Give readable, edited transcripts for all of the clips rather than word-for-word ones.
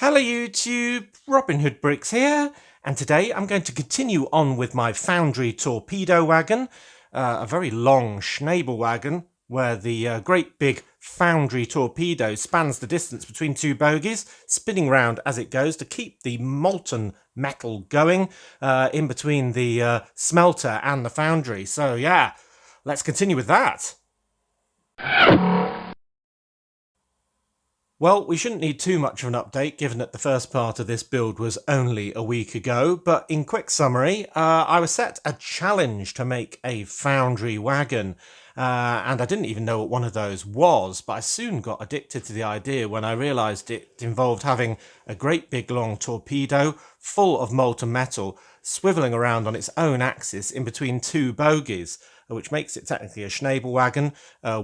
Hello YouTube, Robin Hood Bricks here, and today I'm going to continue on with my Foundry Torpedo wagon, a very long Schnabel wagon, where the great big Foundry torpedo spans the distance between two bogies, spinning round as it goes to keep the molten metal going in between the smelter and the foundry. So yeah, let's continue with that. Well, we shouldn't need too much of an update given that the first part of this build was only a week ago, but in quick summary, I was set a challenge to make a Foundry wagon, and I didn't even know what one of those was, but I soon got addicted to the idea when I realised it involved having a great big long torpedo full of molten metal swivelling around on its own axis in between two bogies, which makes it technically a Schnabel wagon,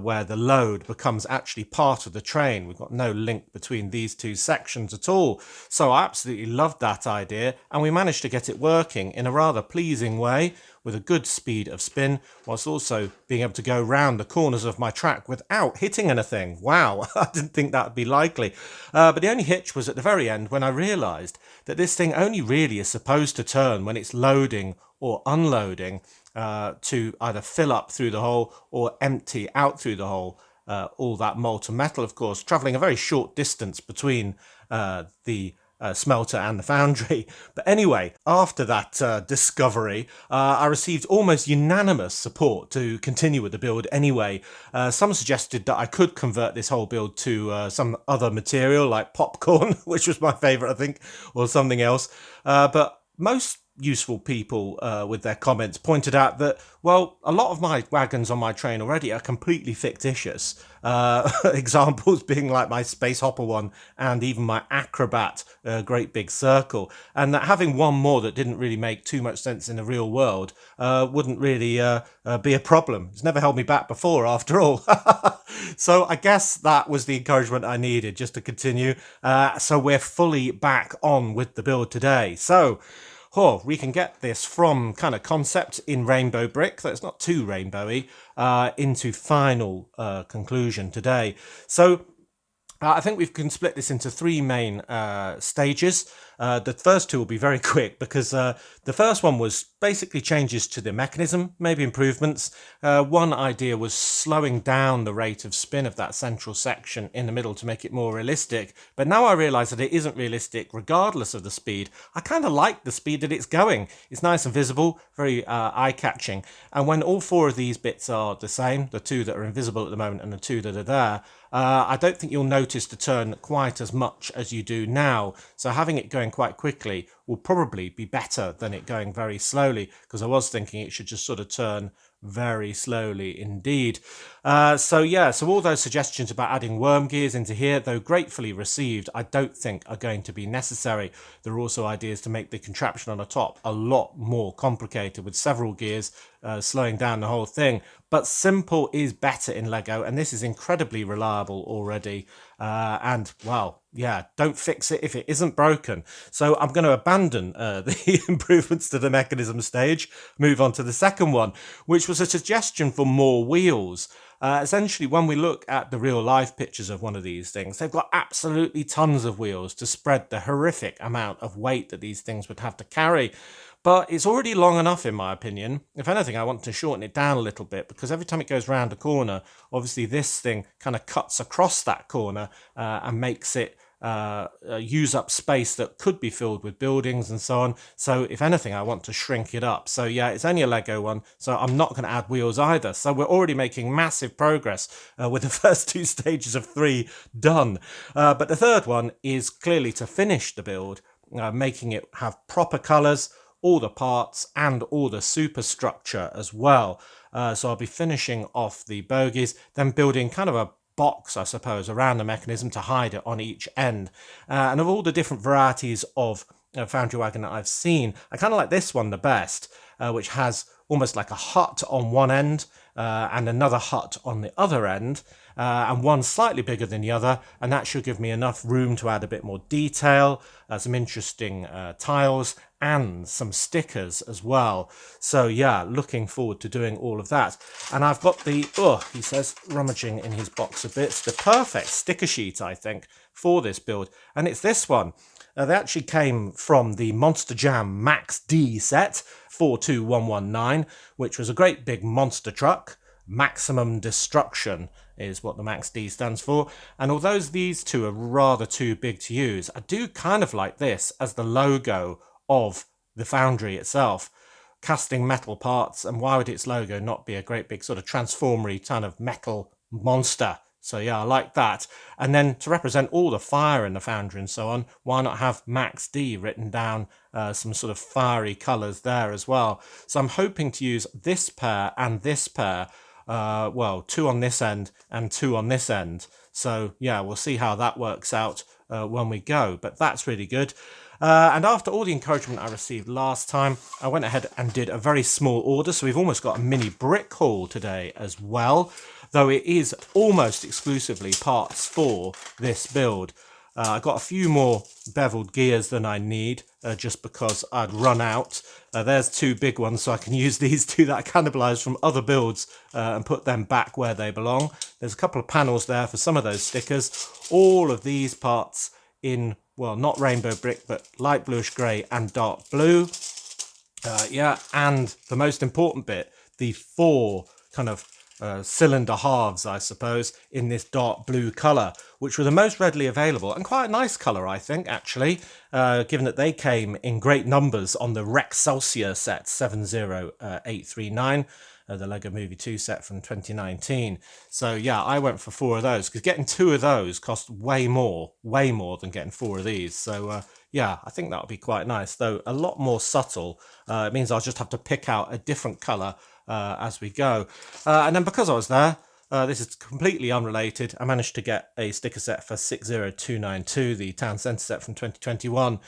where the load becomes actually part of the train. We've got no link between these two sections at all. So I absolutely loved that idea, and we managed to get it working in a rather pleasing way with a good speed of spin, whilst also being able to go round the corners of my track without hitting anything. Wow, I didn't think that would be likely. But the only hitch was at the very end when I realised that this thing only really is supposed to turn when it's loading or unloading, to either fill up through the hole or empty out through the hole. All that molten metal, of course, travelling a very short distance between the smelter and the foundry. But anyway, after that discovery, I received almost unanimous support to continue with the build anyway. Some suggested that I could convert this whole build to some other material like popcorn, which was my favourite, I think, or something else. But most useful people with their comments pointed out that, well, a lot of my wagons on my train already are completely fictitious. Examples being like my Space Hopper one and even my Acrobat Great Big Circle, and that having one more that didn't really make too much sense in the real world wouldn't really be a problem. It's never held me back before, after all. So I guess that was the encouragement I needed just to continue. So we're fully back on with the build today. So we can get this from kind of concept in rainbow brick, so it's not too rainbowy, into final conclusion today. So I think we can split this into three main stages. The first two will be very quick because the first one was basically changes to the mechanism, maybe improvements. One idea was slowing down the rate of spin of that central section in the middle to make it more realistic. But now I realise that it isn't realistic regardless of the speed. I kind of like the speed that it's going. It's nice and visible, very eye-catching. And when all four of these bits are the same, the two that are invisible at the moment and the two that are there, I don't think you'll notice the turn quite as much as you do now. So having it going quite quickly will probably be better than it going very slowly, because I was thinking it should just sort of turn very slowly indeed. So all those suggestions about adding worm gears into here, though gratefully received, I don't think are going to be necessary. There are also ideas to make the contraption on the top a lot more complicated with several gears slowing down the whole thing. But simple is better in Lego, and this is incredibly reliable already. And well, yeah, don't fix it if it isn't broken. So I'm going to abandon the improvements to the mechanism stage, move on to the second one, which was a suggestion for more wheels. Essentially, when we look at the real life pictures of one of these things, they've got absolutely tons of wheels to spread the horrific amount of weight that these things would have to carry. But it's already long enough, in my opinion. If anything, I want to shorten it down a little bit, because every time it goes round a corner, obviously this thing kind of cuts across that corner and makes it use up space that could be filled with buildings and so on. So if anything, I want to shrink it up. So yeah, it's only a Lego one, so I'm not going to add wheels either. So we're already making massive progress with the first two stages of three done. But the third one is clearly to finish the build, making it have proper colours, all the parts and all the superstructure as well. So I'll be finishing off the bogies, then building kind of a box, I suppose, around the mechanism to hide it on each end. And of all the different varieties of Foundry wagon that I've seen, I kind of like this one the best, which has almost like a hut on one end and another hut on the other end. and one slightly bigger than the other, and that should give me enough room to add a bit more detail, some interesting tiles, and some stickers as well. So yeah, looking forward to doing all of that. And I've got the, he says, rummaging in his box of bits, the perfect sticker sheet, I think, for this build. And it's this one. They actually came from the Monster Jam Max D set 42119, which was a great big monster truck. Maximum Destruction is what the Max D stands for. And although these two are rather too big to use, I do kind of like this as the logo of the Foundry itself. Casting metal parts, and why would its logo not be a great big sort of transformery kind of metal monster? So yeah, I like that. And then to represent all the fire in the Foundry and so on, why not have Max D written down, some sort of fiery colours there as well. So I'm hoping to use this pair and this pair, well, 2 on this end and 2 on this end. So yeah, we'll see how that works out when we go, but that's really good. And after all the encouragement I received last time, I went ahead and did a very small order. So we've almost got a mini brick haul today as well, though it is almost exclusively parts for this build. I got a few more beveled gears than I need, just because I'd run out. There's 2 big ones, so I can use these 2 that I cannibalised from other builds and put them back where they belong. There's a couple of panels there for some of those stickers. All of these parts in, well, not rainbow brick, but light bluish grey and dark blue. Yeah, and the most important bit, the 4 kind of cylinder halves, I suppose, in this dark blue colour, which were the most readily available, and quite a nice colour, I think, actually, given that they came in great numbers on the Rexcelsior set 70839, the Lego Movie 2 set from 2019. So yeah, I went for 4 of those, because getting 2 of those cost way more than getting 4 of these. So yeah, I think that would be quite nice, though a lot more subtle. It means I'll just have to pick out a different colour as we go. And then because I was there, this is completely unrelated, I managed to get a sticker set for 60292, the Town Centre set from 2021,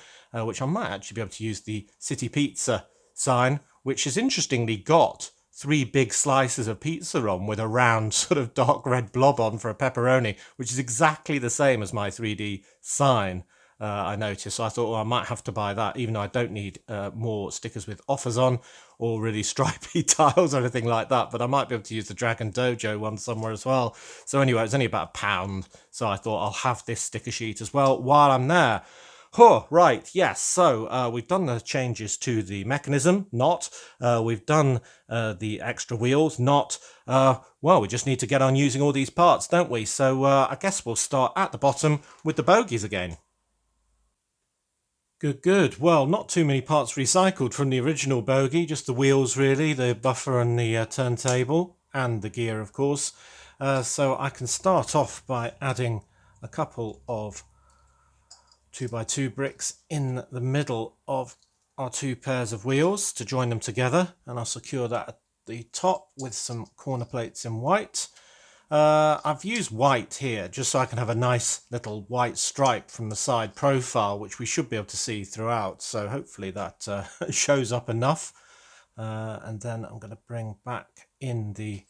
which I might actually be able to use the City Pizza sign, which has interestingly got 3 big slices of pizza on with a round sort of dark red blob on for a pepperoni, which is exactly the same as my 3D sign. I noticed, so I thought, well, I might have to buy that, even though I don't need more stickers with offers on or really stripy tiles or anything like that, but I might be able to use the Dragon Dojo one somewhere as well. So anyway, it's only about £1, so I thought I'll have this sticker sheet as well while I'm there. Oh, right, yes, so we've done the changes to the mechanism, not. We've done the extra wheels, not. Well, we just need to get on using all these parts, don't we? So I guess we'll start at the bottom with the bogies again. Good. Well, not too many parts recycled from the original bogie, just the wheels really, the buffer and the turntable, and the gear, of course. So I can start off by adding a couple of 2x2 bricks in the middle of our 2 pairs of wheels to join them together, and I'll secure that at the top with some corner plates in white. I've used white here just so I can have a nice little white stripe from the side profile, which we should be able to see throughout, so hopefully that shows up enough. And then I'm going to bring back in the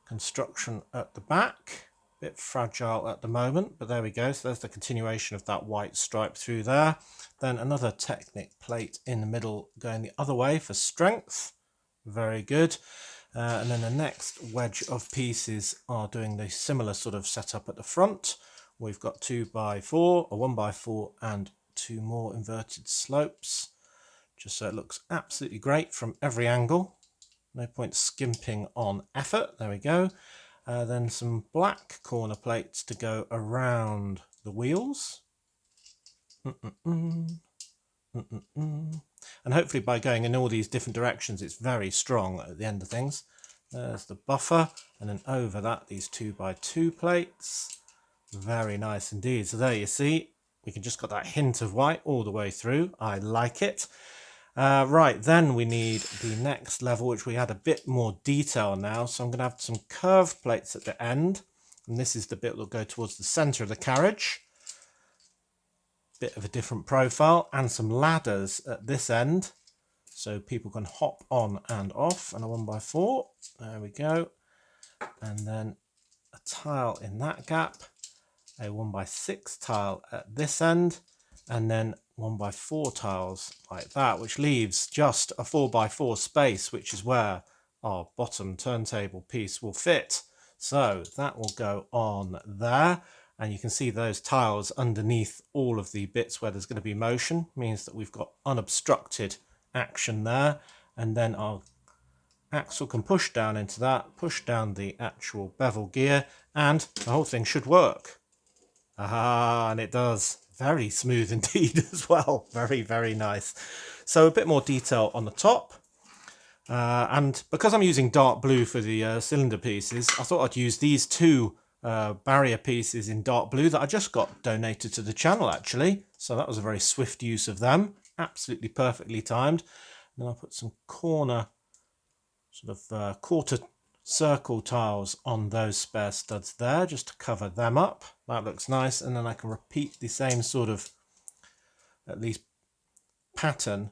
construction at the back. Bit fragile at the moment, but there we go. So there's the continuation of that white stripe through there. Then another Technic plate in the middle going the other way for strength. Very good. And then the next wedge of pieces are doing the similar sort of setup at the front. We've got 2x4, a 1x4 and 2 more inverted slopes, just so it looks absolutely great from every angle. No point skimping on effort. There we go. Then some black corner plates to go around the wheels. And hopefully by going in all these different directions, it's very strong at the end of things. There's the buffer, and then over that, these 2x2 plates. Very nice indeed. So there you see, we can just got that hint of white all the way through. I like it. Right, then we need the next level, which we had a bit more detail now. So I'm going to have some curved plates at the end, and this is the bit that will go towards the centre of the carriage. Bit of a different profile, and some ladders at this end, so people can hop on and off, and a 1x4. There we go. And then a tile in that gap, a 1x6 tile at this end, and then 1x4 tiles like that, which leaves just a 4x4 space, which is where our bottom turntable piece will fit. So that will go on there, and you can see those tiles underneath all of the bits where there's going to be motion, means that we've got unobstructed action there, and then our axle can push down into that, push down the actual bevel gear, and the whole thing should work. Aha, and it does. Very smooth indeed as well. Very, very nice. So a bit more detail on the top. And because I'm using dark blue for the cylinder pieces, I thought I'd use these two barrier pieces in dark blue that I just got donated to the channel, actually. So that was a very swift use of them. Absolutely perfectly timed. And then I'll put some corner, sort of quarter circle tiles on those spare studs there, just to cover them up. That looks nice. And then I can repeat the same sort of, at least, pattern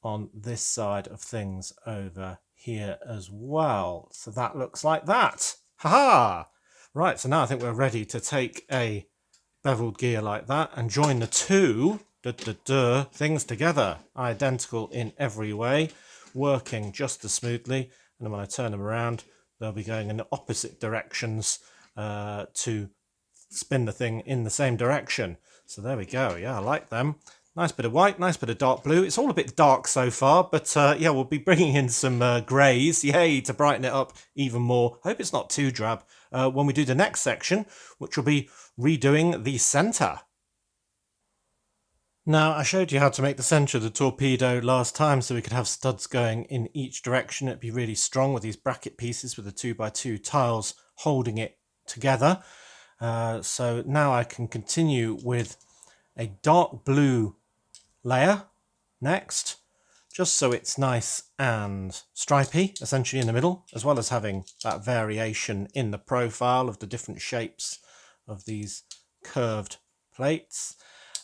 on this side of things over here as well. So that looks like that. Haha! Right, so now I think we're ready to take a beveled gear like that and join the two things together. Identical in every way, working just as smoothly. And then when I turn them around, they'll be going in the opposite directions to spin the thing in the same direction. So there we go. Yeah, I like them. Nice bit of white, nice bit of dark blue. It's all a bit dark so far, but yeah, we'll be bringing in some greys, yay, to brighten it up even more. I hope it's not too drab when we do the next section, which will be redoing the centre. Now, I showed you how to make the centre of the Torpedo last time so we could have studs going in each direction. It'd be really strong with these bracket pieces with the 2x2 tiles holding it together. So now I can continue with a dark blue layer next, just so it's nice and stripy, essentially in the middle, as well as having that variation in the profile of the different shapes of these curved plates.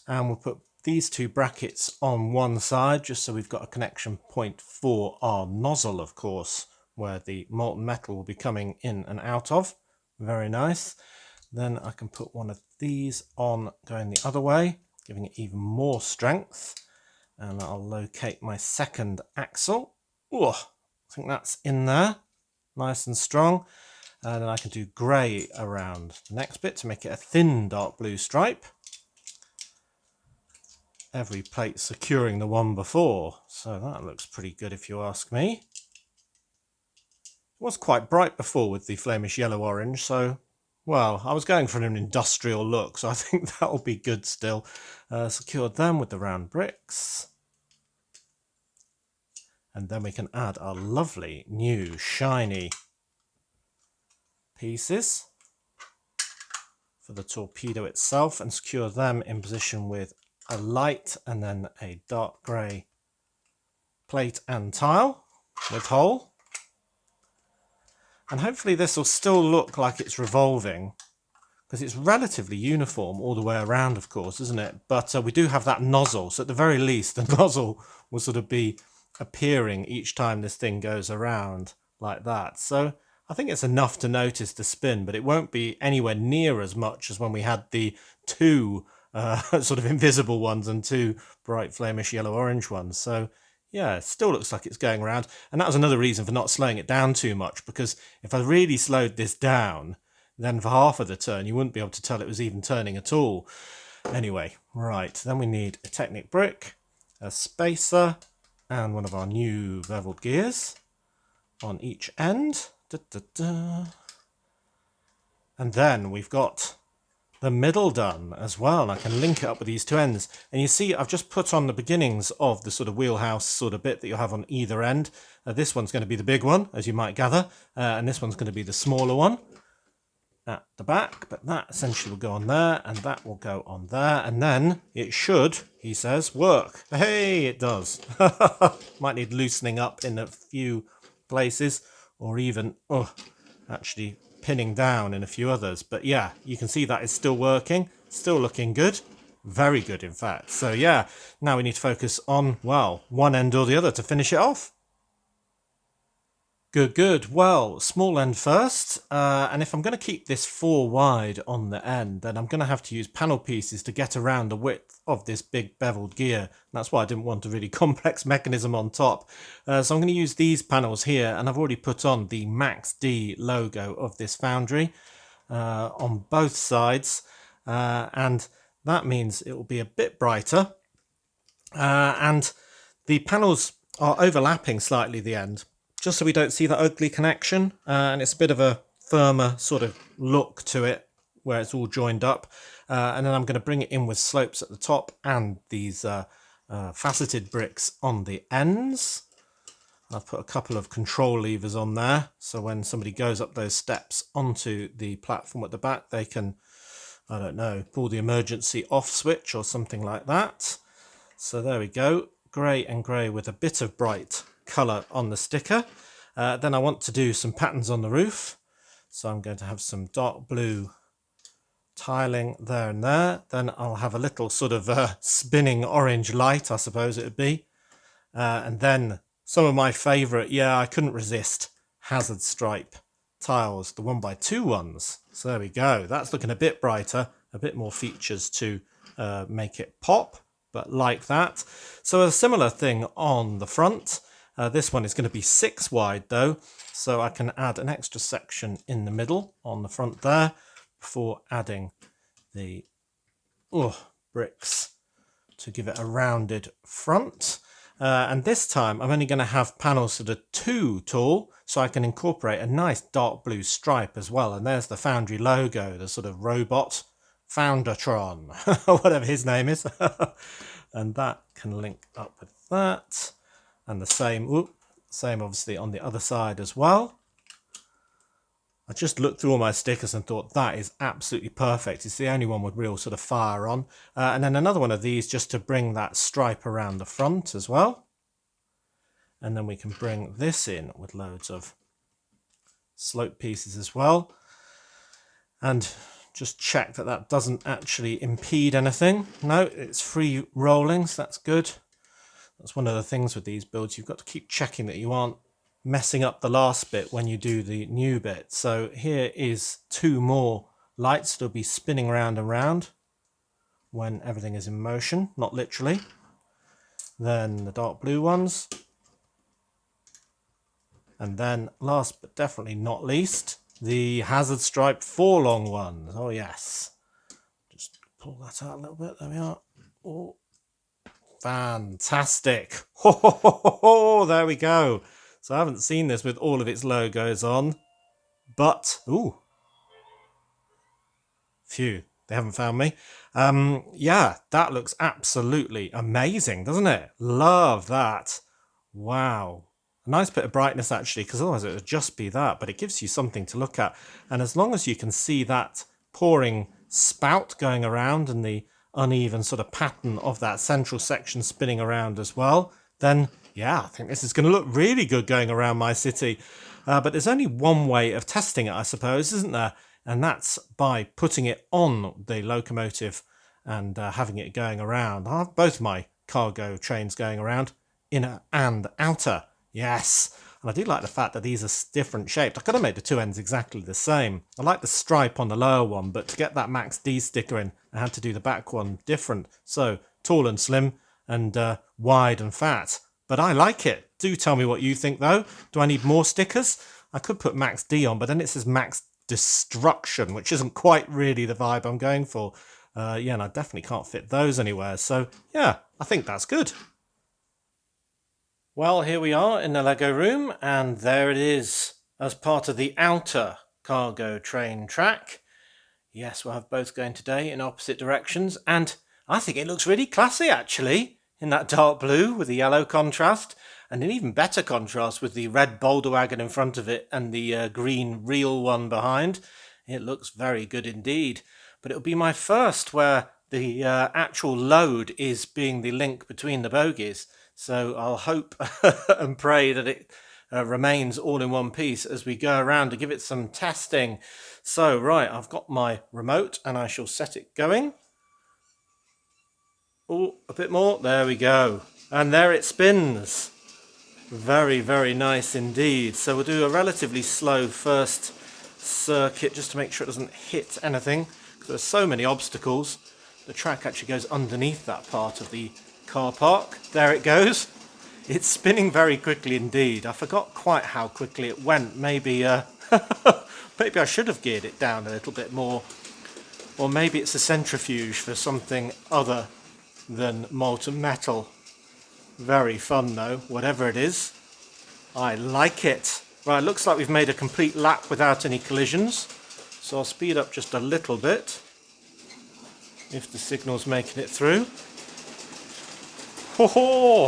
And we'll put these two brackets on one side, just so we've got a connection point for our nozzle, of course, where the molten metal will be coming in and out of. Very nice. Then I can put one of these on going the other way, giving it even more strength. And I'll locate my second axle. Ooh, I think that's in there, nice and strong. And then I can do grey around the next bit to make it a thin dark blue stripe. Every plate securing the one before, so that looks pretty good if you ask me. It was quite bright before with the Flemish yellow-orange, so, well, I was going for an industrial look, so I think that'll be good still. Secured them with the round bricks. And then we can add our lovely new shiny pieces for the Torpedo itself and secure them in position with a light and then a dark grey plate and tile with hole. And hopefully this will still look like it's revolving, because it's relatively uniform all the way around, of course, isn't it? But we do have that nozzle, so at the very least the nozzle will sort of be appearing each time this thing goes around like that. So I think it's enough to notice the spin, but it won't be anywhere near as much as when we had the two sort of invisible ones and two bright Flemish yellow-orange ones. So yeah, it still looks like it's going around. And that was another reason for not slowing it down too much, because if I really slowed this down, then for half of the turn, you wouldn't be able to tell it was even turning at all. Anyway, right, then we need a Technic brick, a spacer, and one of our new beveled gears on each end. And then we've got the middle done as well, and I can link it up with these two ends. And you see I've just put on the beginnings of the sort of wheelhouse sort of bit that you have on either end. This one's going to be the big one, as you might gather, and this one's going to be the smaller one at the back, but that essentially will go on there, and that will go on there, and then it should, he says, work. Hey, it does. Might need loosening up in a few places, or even actually pinning down in a few others. But yeah, you can see that is still working, still looking good, very good in fact. So yeah, now we need to focus on, well, one end or the other to finish it off. Good, good. Well, small end first, and if I'm going to keep this 4 wide on the end, then I'm going to have to use panel pieces to get around the width of this big beveled gear. And that's why I didn't want a really complex mechanism on top. So I'm going to use these panels here, and I've already put on the Max D logo of this Foundry on both sides, and that means it will be a bit brighter. And the panels are overlapping slightly the end, just so we don't see that ugly connection, and it's a bit of a firmer sort of look to it where it's all joined up. And then I'm going to bring it in with slopes at the top and these faceted bricks on the ends. I've put a couple of control levers on there, so when somebody goes up those steps onto the platform at the back, they can, I don't know, pull the emergency off switch or something like that. So there we go, grey and grey with a bit of bright colour on the sticker. Then I want to do some patterns on the roof, so I'm going to have some dark blue tiling there and there. Then I'll have a little sort of spinning orange light, I suppose it would be, and then some of my favourite, yeah, I couldn't resist, hazard stripe tiles, the 1x2 ones. So there we go, that's looking a bit brighter, a bit more features to make it pop, but like that. So a similar thing on the front. This one is going to be 6 wide though, so I can add an extra section in the middle on the front there before adding the bricks to give it a rounded front. And this time I'm only going to have panels that are 2 tall, so I can incorporate a nice dark blue stripe as well. And there's the Foundry logo, the sort of robot Foundertron, or whatever his name is. And that can link up with that. And the same obviously on the other side as well. I just looked through all my stickers and thought that is absolutely perfect. It's the only one with real sort of fire on. And then another one of these just to bring that stripe around the front as well. And then we can bring this in with loads of slope pieces as well. And just check that that doesn't actually impede anything. No, it's free rolling, so that's good. That's one of the things with these builds. You've got to keep checking that you aren't messing up the last bit when you do the new bit. So here is 2 more lights that'll be spinning round and round when everything is in motion, not literally. Then the dark blue ones. And then last but definitely not least, the hazard stripe 4 long ones. Oh yes. Just pull that out a little bit. There we are. Oh. Fantastic. Ho, ho, ho, ho, ho. There we go. So I haven't seen this with all of its logos on, but ooh, phew, they haven't found me. Yeah, that looks absolutely amazing, doesn't it? Love that. Wow. A nice bit of brightness actually, because otherwise it would just be that, but it gives you something to look at. And as long as you can see that pouring spout going around and the uneven sort of pattern of that central section spinning around as well, then yeah, I think this is going to look really good going around my city. But there's only one way of testing it, I suppose, isn't there? And that's by putting it on the locomotive and having it going around. I have both my cargo trains going around, inner and outer. Yes. And I do like the fact that these are different shaped. I could have made the 2 ends exactly the same. I like the stripe on the lower one, but to get that Max D sticker in, I had to do the back one different. So tall and slim and wide and fat. But I like it. Do tell me what you think though. Do I need more stickers? I could put Max D on, but then it says Max Destruction, which isn't quite really the vibe I'm going for. Yeah, and I definitely can't fit those anywhere. So yeah, I think that's good. Well, here we are in the Lego room, and there it is as part of the outer cargo train track. Yes, we'll have both going today in opposite directions, and I think it looks really classy actually in that dark blue with the yellow contrast, and an even better contrast with the red boulder wagon in front of it and the green real one behind. It looks very good indeed, but it'll be my first where the actual load is being the link between the bogies. So I'll hope and pray that it remains all in one piece as we go around to give it some testing. So, right, I've got my remote and I shall set it going. Oh, a bit more. There we go. And there it spins. Very, very nice indeed. So we'll do a relatively slow first circuit just to make sure it doesn't hit anything, because there's so many obstacles. The track actually goes underneath that part of the car park. There it goes. It's spinning very quickly indeed. I forgot quite how quickly it went. Maybe maybe I should have geared it down a little bit more. Or maybe it's a centrifuge for something other than molten metal. Very fun though, whatever it is. I like it. Right, looks like we've made a complete lap without any collisions. So I'll speed up just a little bit, if the signal's making it through. Ho ho!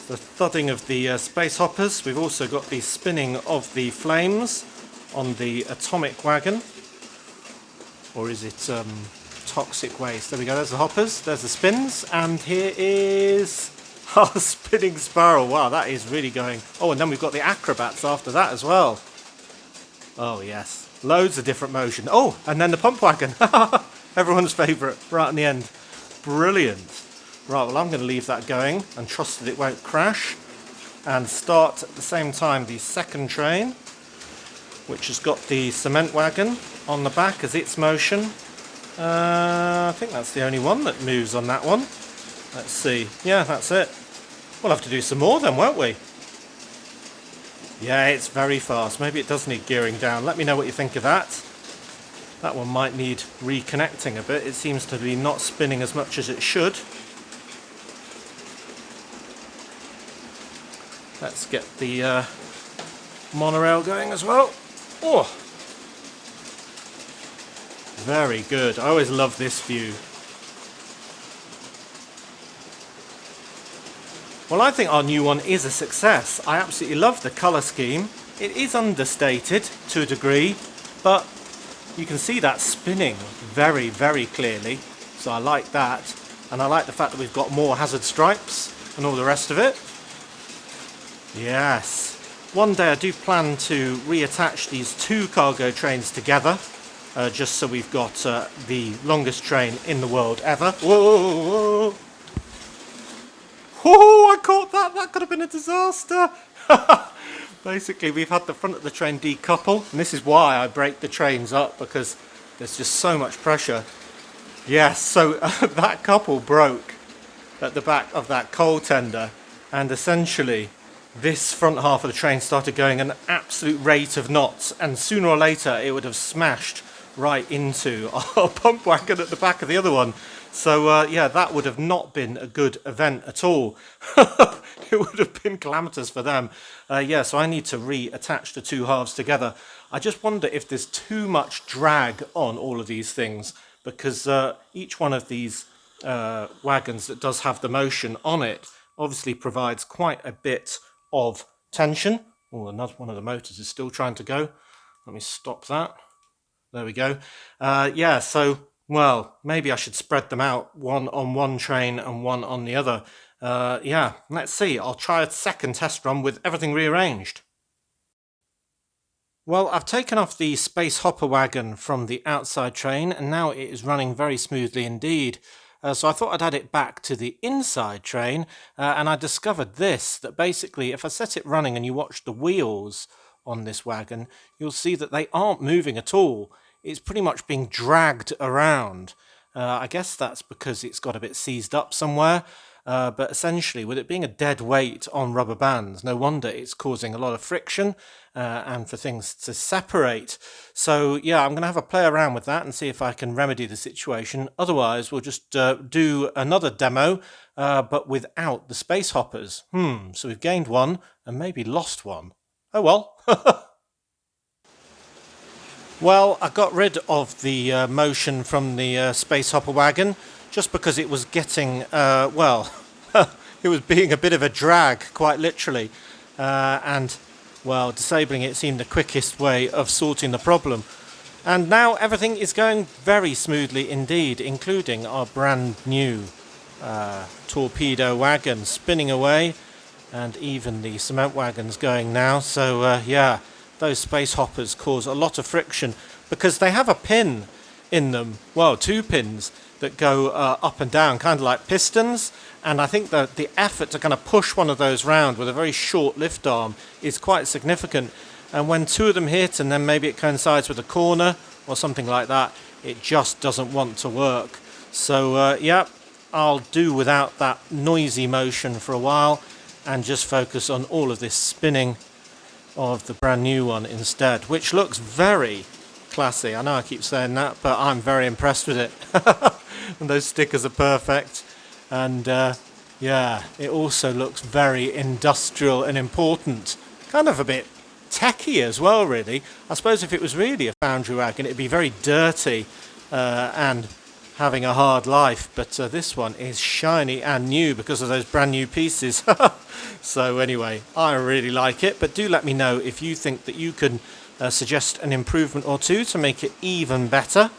The thudding of the space hoppers. We've also got the spinning of the flames on the atomic wagon. Or is it toxic waste? There we go, there's the hoppers, there's the spins, and here is our spinning spiral. Wow, that is really going. Oh, and then we've got the acrobats after that as well. Oh yes, loads of different motion. Oh, and then the pump wagon. Everyone's favourite, right in the end. Brilliant. Right, well I'm going to leave that going and trust that it won't crash, and start at the same time the second train, which has got the cement wagon on the back as its motion. I think that's the only one that moves on that one. Let's see. Yeah, that's it. We'll have to do some more then, won't we? Yeah, it's very fast. Maybe it does need gearing down. Let me know what you think of that. That one might need reconnecting a bit. It seems to be not spinning as much as it should. Let's get the monorail going as well. Oh, very good. I always love this view. Well, I think our new one is a success. I absolutely love the colour scheme. It is understated to a degree, but you can see that spinning very, very clearly. So I like that. And I like the fact that we've got more hazard stripes and all the rest of it. Yes. One day I do plan to reattach these two cargo trains together, just so we've got the longest train in the world ever. Whoa! Whoa! Oh, I caught that! That could have been a disaster! Basically, we've had the front of the train decouple, and this is why I break the trains up, because there's just so much pressure. Yes, so that couple broke at the back of that coal tender, and essentially this front half of the train started going at an absolute rate of knots, and sooner or later it would have smashed right into our pump wagon at the back of the other one. So yeah, that would have not been a good event at all. It would have been calamitous for them. Yeah, so I need to reattach the two halves together. I just wonder if there's too much drag on all of these things, because each one of these wagons that does have the motion on it obviously provides quite a bit of tension. Oh, another one of the motors is still trying to go. Let me stop that. There we go. Yeah, so, well, maybe I should spread them out, one on one train and one on the other. Yeah, let's see. I'll try a second test run with everything rearranged. Well, I've taken off the space hopper wagon from the outside train, and now it is running very smoothly indeed. So I thought I'd add it back to the inside train, and I discovered this, that basically if I set it running and you watch the wheels on this wagon, you'll see that they aren't moving at all. It's pretty much being dragged around. I guess that's because it's got a bit seized up somewhere, but essentially with it being a dead weight on rubber bands, no wonder it's causing a lot of friction and for things to separate. So yeah, I'm going to have a play around with that and see if I can remedy the situation. Otherwise we'll just do another demo, but without the space hoppers. So we've gained one and maybe lost one. Oh well. Well, I got rid of the motion from the space hopper wagon just because it was getting, well, it was being a bit of a drag, quite literally. And, well, disabling it seemed the quickest way of sorting the problem. And now everything is going very smoothly indeed, including our brand new Torpedo wagon spinning away, and even the cement wagon's going now. So, yeah. Those space hoppers cause a lot of friction because they have a pin in them. Well, 2 pins that go up and down, kind of like pistons. And I think that the effort to kind of push one of those round with a very short lift arm is quite significant. And when 2 of them hit, and then maybe it coincides with a corner or something like that, it just doesn't want to work. So yeah, I'll do without that noisy motion for a while and just focus on all of this spinning of the brand new one instead, which looks very classy. I know I keep saying that, but I'm very impressed with it. And those stickers are perfect. And yeah, it also looks very industrial and important. Kind of a bit techy as well, really. I suppose if it was really a Foundry wagon, it'd be very dirty and having a hard life. But this one is shiny and new because of those brand new pieces. So anyway, I really like it. But do let me know if you think that you can suggest an improvement or two to make it even better.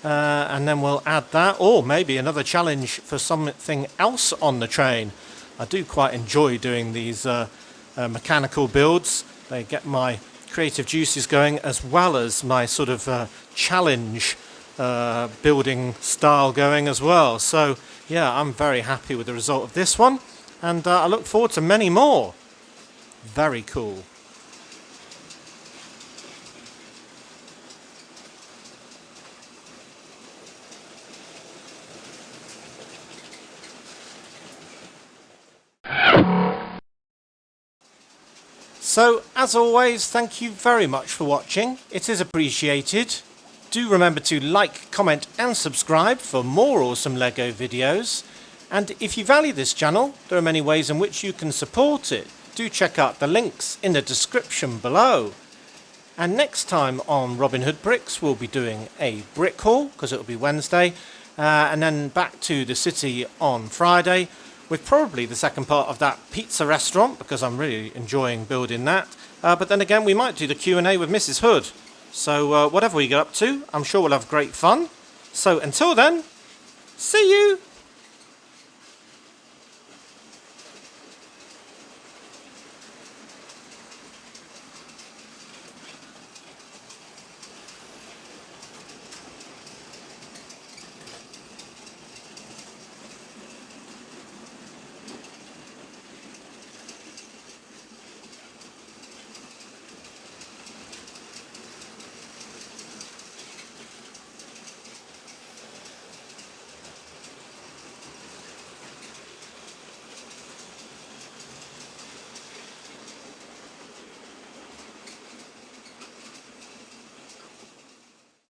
And then we'll add that, or maybe another challenge for something else on the train. I do quite enjoy doing these mechanical builds. They get my creative juices going, as well as my sort of challenge building style going as well. So yeah, I'm very happy with the result of this one, and I look forward to many more. Very cool. So, as always, thank you very much for watching. It is appreciated. Do remember to like, comment and subscribe for more awesome LEGO videos. And if you value this channel, there are many ways in which you can support it. Do check out the links in the description below. And next time on Robin Hood Bricks, we'll be doing a brick haul, because it'll be Wednesday. And then back to the city on Friday, with probably the second part of that pizza restaurant, because I'm really enjoying building that. But then again, we might do the Q&A with Mrs. Hood. So whatever we get up to, I'm sure we'll have great fun. So until then, see you!